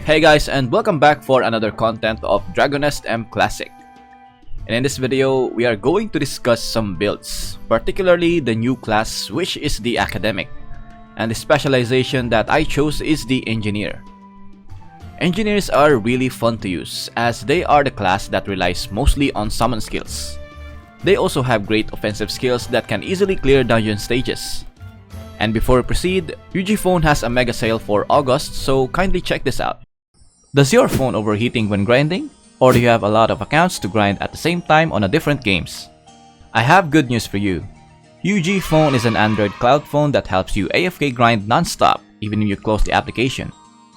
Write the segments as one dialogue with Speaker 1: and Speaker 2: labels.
Speaker 1: Hey guys, and welcome back for another content of Dragonest M Classic. And in this video, we are going to discuss some builds, particularly the new class which is the Academic, and the specialization that I chose is the Engineer. Engineers are really fun to use as they are the class that relies mostly on summon skills. They also have great offensive skills that can easily clear dungeon stages. And before we proceed, Yuji Phone has a mega sale for August, so kindly check this out. Does your phone overheating when grinding? Or do you have a lot of accounts to grind at the same time on different games? I have good news for you. Yuji Phone is an Android cloud phone that helps you AFK grind non-stop even when you close the application.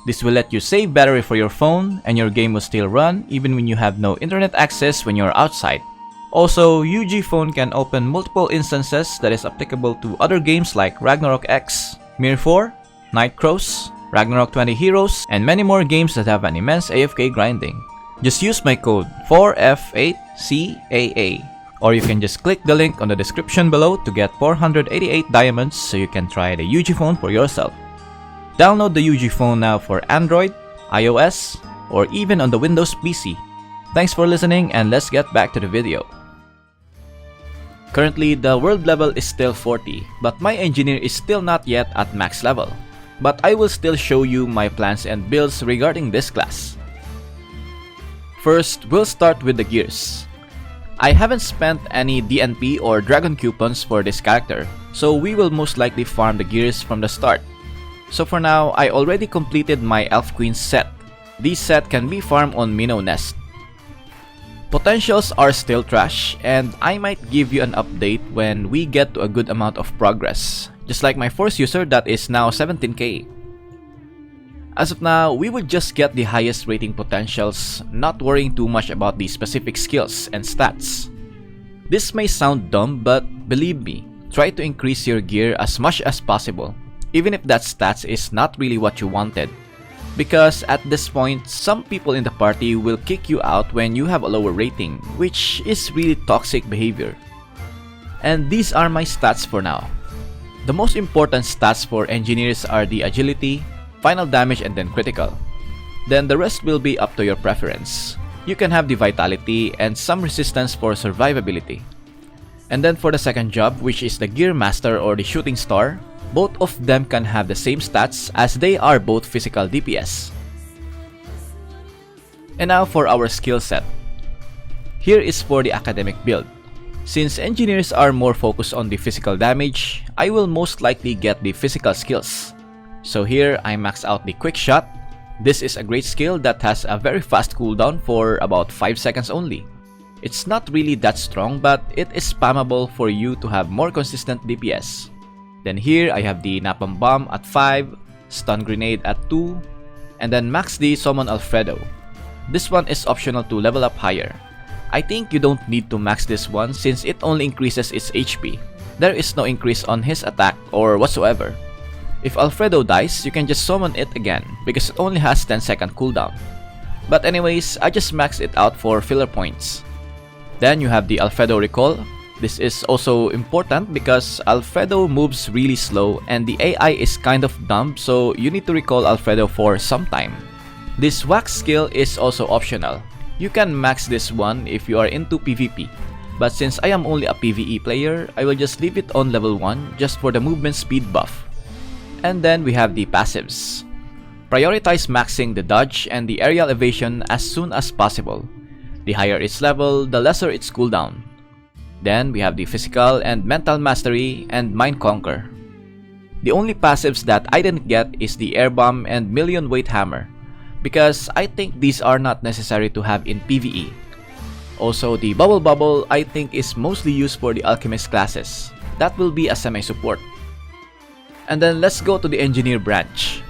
Speaker 1: This will let you save battery for your phone and your game will still run even when you have no internet access when you're outside. Also, Yuji Phone can open multiple instances that is applicable to other games like Ragnarok X, Mir 4, Night Crows, Ragnarok 20 Heroes, and many more games that have an immense AFK grinding. Just use my code 4F8CAA, or you can just click the link on the description below to get 488 diamonds so you can try the Yuji Phone for yourself. Download the Yuji Phone now for Android, iOS, or even on the Windows PC. Thanks for listening and let's get back to the video. Currently, the world level is still 40, but my engineer is still not yet at max level. But I will still show you my plans and builds regarding this class. First, we'll start with the gears. I haven't spent any DNP or Dragon coupons for this character, so we will most likely farm the gears from the start. So for now, I already completed my Elf Queen set. This set can be farmed on Minnow Nest. Potentials are still trash, and I might give you an update when we get to a good amount of progress, just like my force user that is now 17k. As of now, we will just get the highest rating potentials, not worrying too much about the specific skills and stats. This may sound dumb, but believe me, try to increase your gear as much as possible, even if that stats is not really what you wanted. Because at this point, some people in the party will kick you out when you have a lower rating, which is really toxic behavior. And these are my stats for now. The most important stats for engineers are the agility, final damage, and then critical. Then the rest will be up to your preference. You can have the vitality and some resistance for survivability. And then for the second job, which is the Gear Master or the Shooting Star, both of them can have the same stats as they are both physical DPS. And now for our skill set. Here is for the Academic build. Since engineers are more focused on the physical damage, I will most likely get the physical skills. So here I max out the Quick Shot. This is a great skill that has a very fast cooldown for about 5 seconds only. It's not really that strong, but it is spammable for you to have more consistent DPS. Then here I have the Napalm Bomb at 5, Stun Grenade at 2, and then max the Summon Alfredo. This one is optional to level up higher. I think you don't need to max this one since it only increases its HP. There is no increase on his attack or whatsoever. If Alfredo dies, you can just summon it again because it only has 10-second cooldown. But anyways, I just maxed it out for filler points. Then you have the Alfredo Recall. This is also important because Alfredo moves really slow and the AI is kind of dumb, so you need to recall Alfredo for some time. This Wax skill is also optional. You can max this one if you are into PvP, but since I am only a PvE player, I will just leave it on level 1 just for the movement speed buff. And then we have the passives. Prioritize maxing the dodge and the aerial evasion as soon as possible. The higher its level, the lesser its cooldown. Then we have the physical and mental mastery and mind conquer. The only passives that I didn't get is the air bomb and million weight hammer, because I think these are not necessary to have in PvE. Also, the bubble I think is mostly used for the alchemist classes. That will be a semi-support. And then let's go to the engineer branch.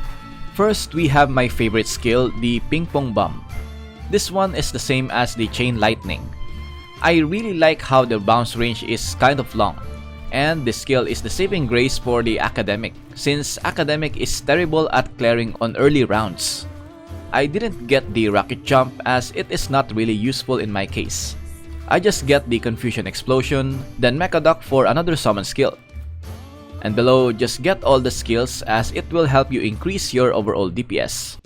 Speaker 1: First, we have my favorite skill, the ping pong bomb. This one is the same as the chain lightning. I really like how the bounce range is kind of long, and this skill is the saving grace for the Academic, since Academic is terrible at clearing on early rounds. I didn't get the rocket jump as it is not really useful in my case. I just get the Confusion Explosion, then Mecha Duck for another summon skill. And below, just get all the skills as it will help you increase your overall DPS.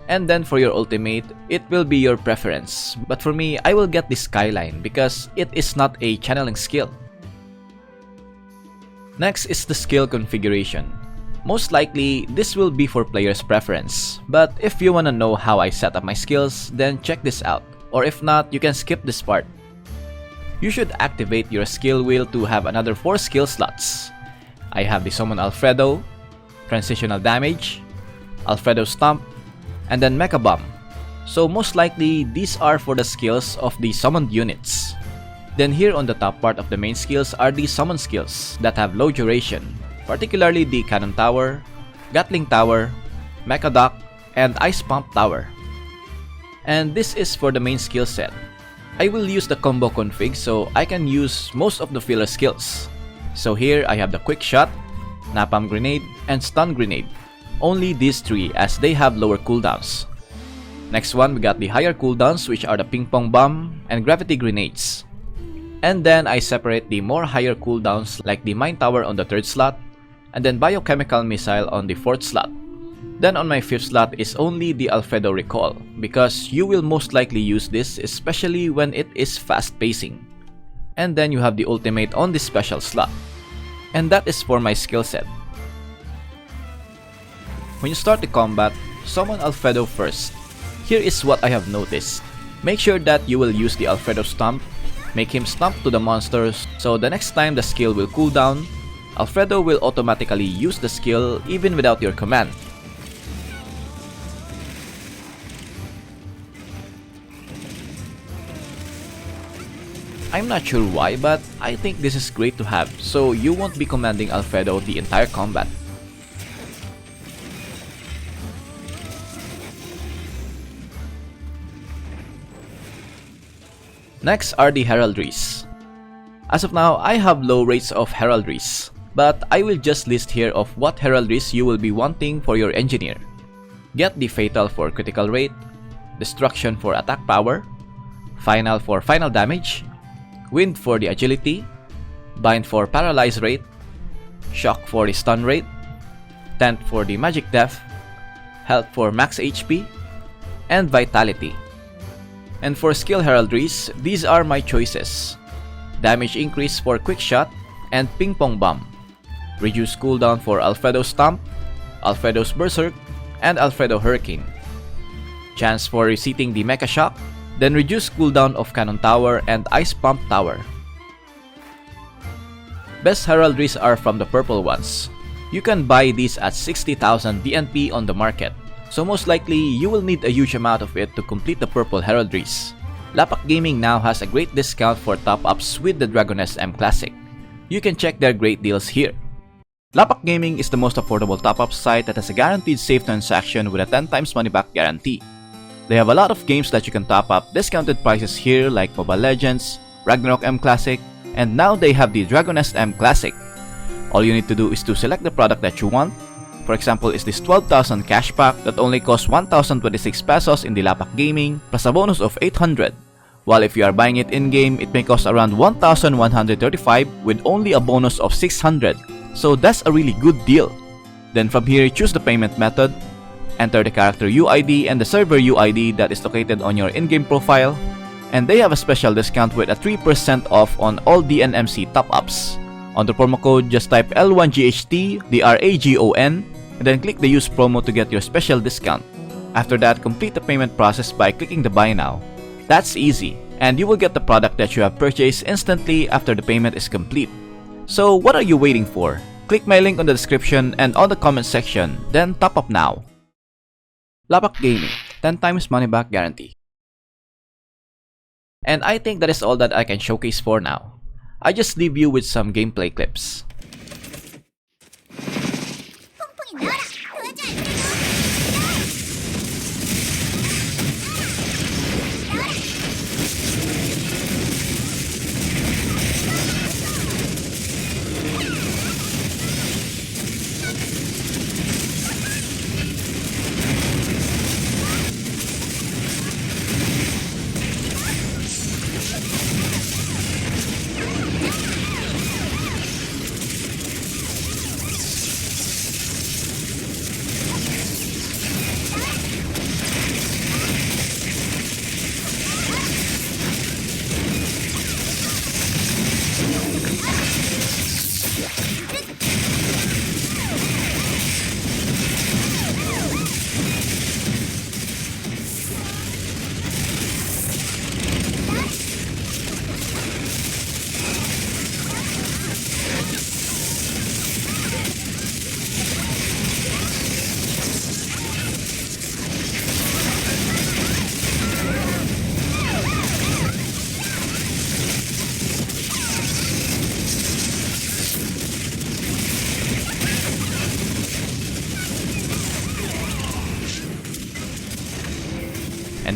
Speaker 1: And then for your ultimate, it will be your preference. But for me, I will get the Skyline because it is not a channeling skill. Next is the skill configuration. Most likely, this will be for player's preference. But if you wanna know how I set up my skills, then check this out. Or if not, you can skip this part. You should activate your skill wheel to have another 4 skill slots. I have the Summon Alfredo, Transitional Damage, Alfredo Stomp, and then Mecha Bomb. So most likely, these are for the skills of the summoned units. Then here on the top part of the main skills are the summon skills that have low duration, particularly the Cannon Tower, Gatling Tower, Mecha Dock, and Ice Pump Tower. And this is for the main skill set. I will use the combo config so I can use most of the filler skills. So here I have the Quick Shot, Napalm Grenade, and Stun Grenade. Only these 3 as they have lower cooldowns. Next one, we got the higher cooldowns, which are the Ping Pong Bomb and Gravity Grenades. And then I separate the more higher cooldowns like the Mine Tower on the 3rd slot, and then Biochemical Missile on the 4th slot. Then on my 5th slot is only the Alfredo Recall, because you will most likely use this especially when it is fast pacing. And then you have the ultimate on the special slot. And that is for my skill set. When you start the combat, summon Alfredo first. Here is what I have noticed. Make sure that you will use the Alfredo Stomp. Make him stomp to the monsters, so the next time the skill will cool down, Alfredo will automatically use the skill even without your command. I'm not sure why, but I think this is great to have, so you won't be commanding Alfredo the entire combat. Next are the Heraldries. As of now, I have low rates of Heraldries, but I will just list here of what Heraldries you will be wanting for your engineer. Get the Fatal for critical rate, Destruction for attack power, Final for final damage, Wind for the agility, Bind for paralyze rate, Shock for the stun rate, Tent for the magic death, Health for max HP, and Vitality. And for skill heraldries, these are my choices. Damage increase for Quick Shot and Ping Pong Bomb. Reduce cooldown for Alfredo Stomp, Alfredo's Berserk, and Alfredo Hurricane. Chance for reseating the Mecha Shock, then reduce cooldown of Cannon Tower and Ice Pump Tower. Best heraldries are from the purple ones. You can buy these at 60,000 DNP on the market. So most likely, you will need a huge amount of it to complete the purple heraldries. Lapak Gaming now has a great discount for top-ups with the Dragoness M Classic. You can check their great deals here. Lapak Gaming is the most affordable top-up site that has a guaranteed safe transaction with a 10 times money back guarantee. They have a lot of games that you can top up discounted prices here like Mobile Legends, Ragnarok M Classic, and now they have the Dragoness M Classic. All you need to do is to select the product that you want. For example, is this 12,000 cash pack that only costs 1,026 pesos in the Lapak Gaming plus a bonus of 800. While if you are buying it in-game, it may cost around 1,135 with only a bonus of 600. So that's a really good deal. Then from here, choose the payment method. Enter the character UID and the server UID that is located on your in-game profile. And they have a special discount with a 3% off on all dnmc top-ups. On the promo code, just type L1GHT, DRAGON, and then click the use promo to get your special discount. After that, complete the payment process by clicking the buy now. That's easy, and you will get the product that you have purchased instantly after the payment is complete. So what are you waiting for? Click my link on the description and on the comment section, then top up now. Lapak Gaming, 10 times money back guarantee. And I think that is all that I can showcase for now. I just leave you with some gameplay clips.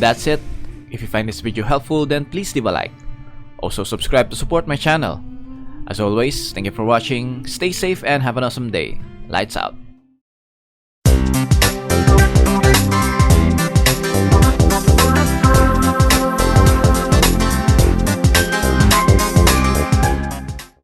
Speaker 1: And that's it. If you find this video helpful, then please leave a like. Also subscribe to support my channel. As always, thank you for watching, stay safe and have an awesome day. Lights out.